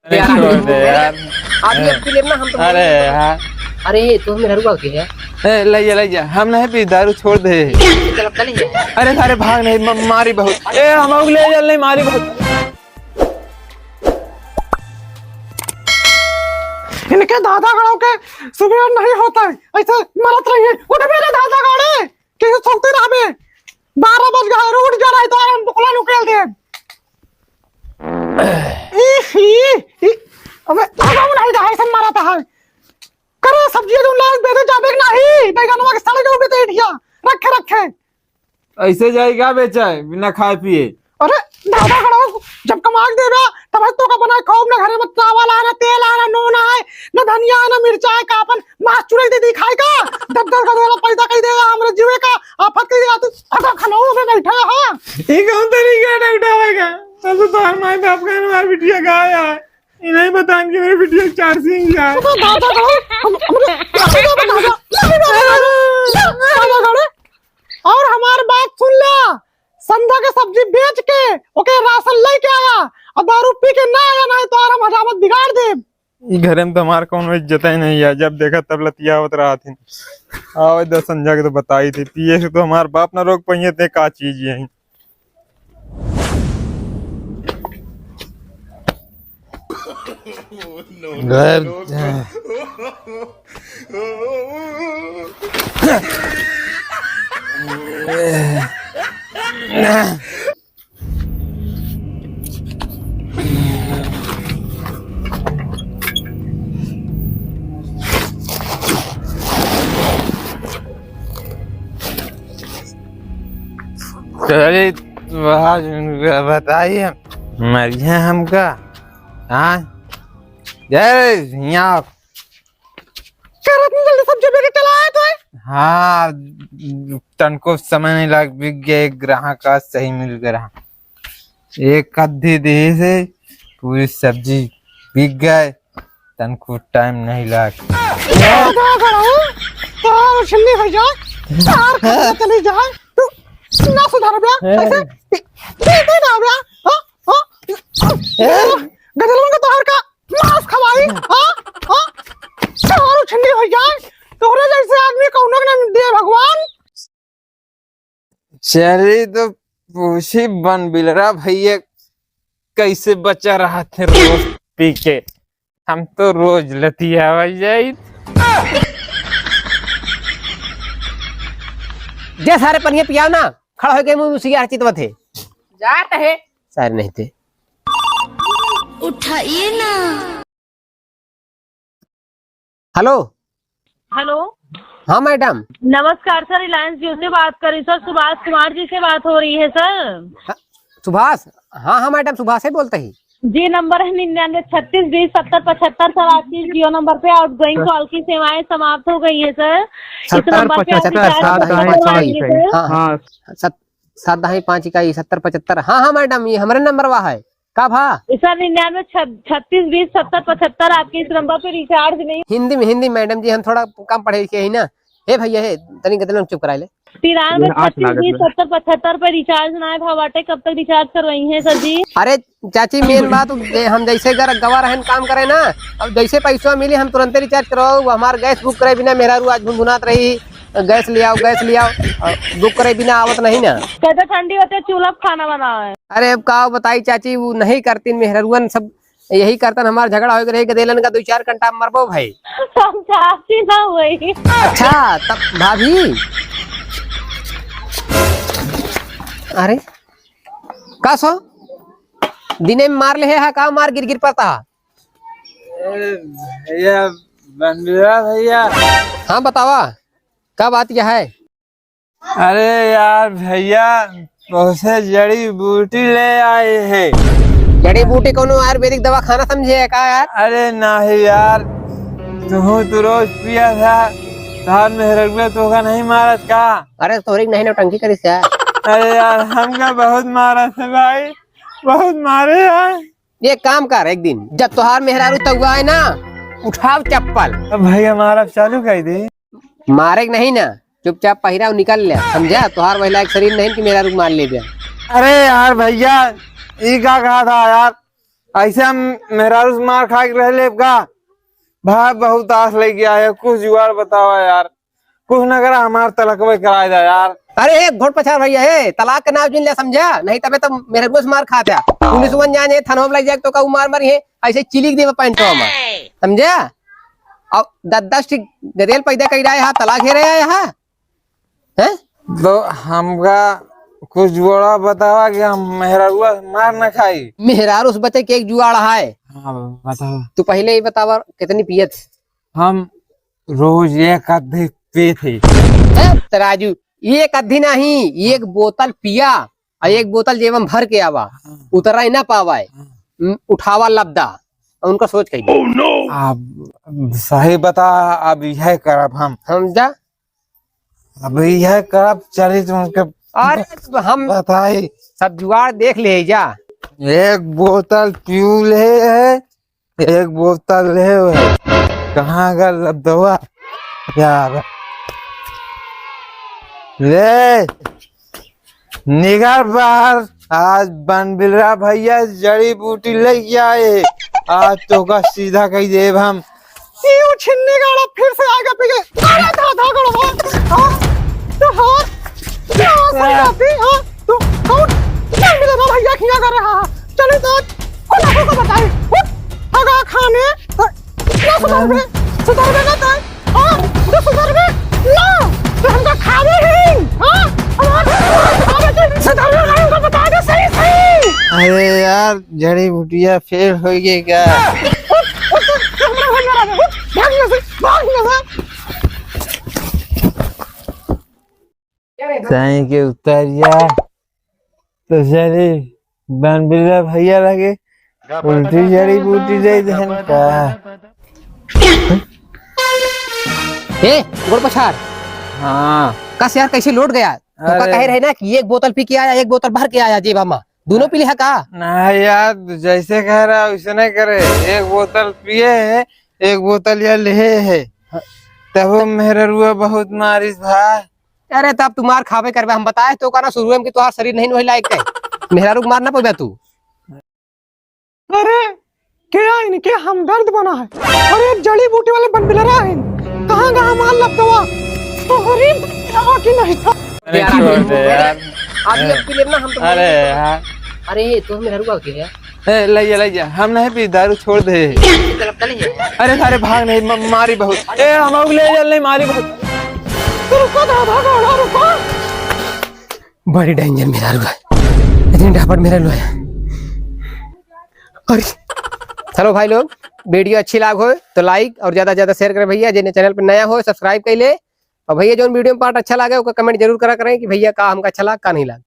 अरे यार छोड़ दे यार। अभी अब क्लियर ना हम तो अरे यार अरे तो मेरा रुआ के है ले जा हम नहीं पी दारू छोड़ दे। चल चल ही है। अरे सारे भाग नहीं मारी बहुत हम ले चल नहीं मारी बहुत। इनके दादा गड़ों के सुबह नहीं होता है ऐसे मरत रही है। उठ मेरे दादा गड़े कैसे सोते रह बे 12 बज गए उठ जा रहा है तो हम बुकला निकल दे। अबे आगाऊ नहीं रहा ऐसे मरता है करे सब्जी जो लाग बेदे जाबे नहीं बैगनवा के साले जो बेटे इठिया रखे रखे ऐसे जाएगा बेचा है बिना खाए पिए। अरे दादा गड़ो जब कमाक देबे तब तो का बना खाओ ना घरे में चावल आना तेल आना नून है ना धनिया है ना मिर्चा है का अपन मांस चुराई दे दी खाए का दब दब का देला पैसा कह देगा हमरे जीवे का आफत कह देगा तू अगर खनौ में बैठा है। ये कौन तरीका है उठावेगा सब तो हमारे बाप का हमारी बिटिया गाया है इन्हें बता कि मेरी बिटिया 4 सिंह है। तो दादा गड़ो हमरे दादा गड़ो और हमार बात सुन ले संधा के सब्जी बेच के ओके राशन लेके आया और दारू पी के ना आया नहीं तो आराम हजामत बिगाड़ दे। ये घरे में तो हमारे कौन इज्जत ही नहीं है जब देखा तब लतियावत रहा थी। आओ इधर संजा के तो बताई थी पिए से तो हमारे बाप ना रोक पाइए थे का चीज है। चलिए बताइए मरिया हमका हाँ जय यहाँ जल्दी सब्जी बेच के चला आया तो हाँ तनको समय नहीं लग बिक गया एक ग्राहक का सही मिल गया एक कद्दी दी से पूरी सब्जी बिक गए तनको टाइम नहीं लग दादा गड़ो तो छिल्ली हो जाए तार खा चली जाए तू ना सुधार बे ऐसे पीते ना बे हां गजलन का तोहर का मांस खवाई हां तार छिल्ली हो जाए तोरे जैसे आदमी कौनो के ना दे भगवान। चली तो पूछी बन बिलरा भैया कैसे बचा रहा थे रोज पी के हम तो रोज लतिया जाई। जे सारे पनिया पियाओ ना खड़ा हो गए मुंह में सिगार चितवा थे जात है सारे नहीं थे। उठाइए ना। हेलो हेलो हाँ मैडम नमस्कार सर रिलायंस जियो से बात करी सर सुभाष कुमार जी से बात हो रही है सर। सुभाष हाँ हाँ मैडम सुभाष से बोलते ही जी नंबर है 9936207075 सर आपकी जियो नंबर पे आउटगोइंग कॉल की सेवाएं समाप्त हो गई है सर। इस नंबर पे आप रिचार्ज करवाएंगे सर। हाँ 7/5 हाँ हाँ मैडम ये हमारे नंबर वहा है का भा सर 9936207075 आपके इस नंबर पे रिचार्ज नहीं हिंदी मैडम जी हम थोड़ा कम पढ़े लिखे ही ना हे भैया हे तनी गदन चुप करा ले 9336207075 पे रिचार्ज ना है भावाटे कब तक रिचार्ज करवाई है सर जी। अरे चाची मेन बात हम जैसे गवा रहन काम करे ना अब जैसे पैसा मिले हम तुरंत रिचार्ज कराओ हमार गैस बुक करे बिना मेरा रू आज भुनभुनात रही गैस ले आओ बुक करे बिना आवत नहीं ना कहते ठंडी होते चूल्हा पे खाना बनाओ है। अरे अब का बताई चाची वो नहीं करती मेहरुअन सब यही करतन हमार झगड़ा हो रहे गदेलन का 2-4 घंटा मरबो भाई समझाती ना हुई। अच्छा तब भाभी अरे का सो दिने में मार ले है का मार गिर गिर पड़ता भैया बन बिलरा भैया हाँ बतावा क्या बात क्या है। अरे यार भैया बहुत से जड़ी बूटी ले आए हैं। जड़ी बूटी कोनो आयुर्वेदिक दवा खाना समझे का यार। अरे नहीं यार तू रोज पिया था तार में तो का नहीं मारत का। अरे तोरी नहीं नौटंकी करी से अरे यार हमका बहुत मारा था भाई बहुत मारे यार। ये काम कर एक दिन जब तुहार मेहरारू तगुआ है ना उठाओ चप्पल अब भैया मारा चालू कर दे मारे नहीं ना चुपचाप पहिरा निकल ले समझा तुहार वही लायक शरीर नहीं कि मेरा रूप मार ले। अरे यार भैया ये क्या कहा था यार ऐसे हम मेहरारू से मार खा के रह ले का भाई बहुत आस लग गया है। कुछ जुगाड़ बताओ यार, कुछ न करा हमार तलकवे कराए जा यार। अरे एक घोट पछाड़ भैया है तलाक का नाम जिन ले समझा नहीं तबे तो मेरे रोज मार खाता पुलिस वन जाने थानों में लग जाए तो का मार मारी है ऐसे चिलिक दे पैंटो में समझा। अब 10 ठीक गदेल पैदा कर रहा है तलाक है रहा है हैं? तो हमका कुछ जुगाड़ बतावा कि हम मेहरारुआ मार न खाई। मेहरारू उस बच्चे के एक जुआड़ है। हाँ बताओ। तू पहले ही बतावा कितनी पियत हम रोज एक आधे पे थे। तराजू एक अद्धी नहीं एक बोतल पिया और एक बोतल जेबम भर के आवा उतरा ही ना पावा उठावा लबदा उनका सोच कही अब सही बता, अब यह करब हम समझा। अब यह करब चले तो उनके अरे हम बताए सब जुगाड़ देख ले जा। एक बोतल पीऊ ले है, एक बोतल ले है। कहाँ का दवा यार ले निगार बाहर। आज बनबिलरा भैया जड़ी बूटी ले आए, आज तो का सीधा कही देव हम। ये छिन्नी गाड़ा फिर से आएगा पीछे अरे था गड़ो हां तो हां क्या सही आती हां तो कौन नहीं मिला ना भैया क्या कर रहा चले तो कोला को बताए आगा खाने ना सुधर गए ना तो हां तो सुधर गए ना तो हमका खावे ही हां हमारे सुधर गए हमको बता दे सही सही। अरे यार जड़ी बूटिया फेल हो गई क्या? साईं के उतरिया तो जड़ी बनबिलरा भैया लगे उल्टी जड़ी बूटी दे देन का। ए गोड़ पछाड़ हाँ कस यार कैसे लौट गया तो का अरे। कह रहे ना कि एक बोतल पी के आया एक बोतल भर के आया जेबा में दोनों पी लिया का। ना यार जैसे कह रहा वैसे नहीं करे। एक बोतल पिए है एक बोतल या ले है तब मेरे रुआ बहुत मारिस भाई। अरे तब तू मार खावे करबे हम बताए तो का शुरू में कि तुम्हारा शरीर नहीं वही लायक है मेहरारू को मार ना पबे तू। अरे क्या इनके हमदर्द बना है अरे जड़ी बूटी वाले बनबिलरा है कहाँ कहाँ माल लब दवा तो गरीब की नहीं था। अरे छोड़ दे यार। अभी अब पी लेना हम तो अरे यार अरे तो मेहरारू का के है ए ले जा हम नहीं पी दारू छोड़ दे। तरफ चले जा। अरे सारे भाग नहीं मारी बहुत ए हम लोग ले चल नहीं मारी बहुत। रुको दादा गाड़ा रुको बड़ी डेंजर मेहरारू है इतनी डापट मेरे लो है। अरे चलो भाई लोग वीडियो अच्छी लाग हो तो लाइक और ज्यादा से ज्यादा शेयर करें भैया जिन्हें चैनल पर नया हो सब्सक्राइब कर ले और भैया जो वीडियो में पार्ट अच्छा लगे उसका कमेंट जरूर करा करें कि भैया का हमका अच्छा लगा का नहीं लगा।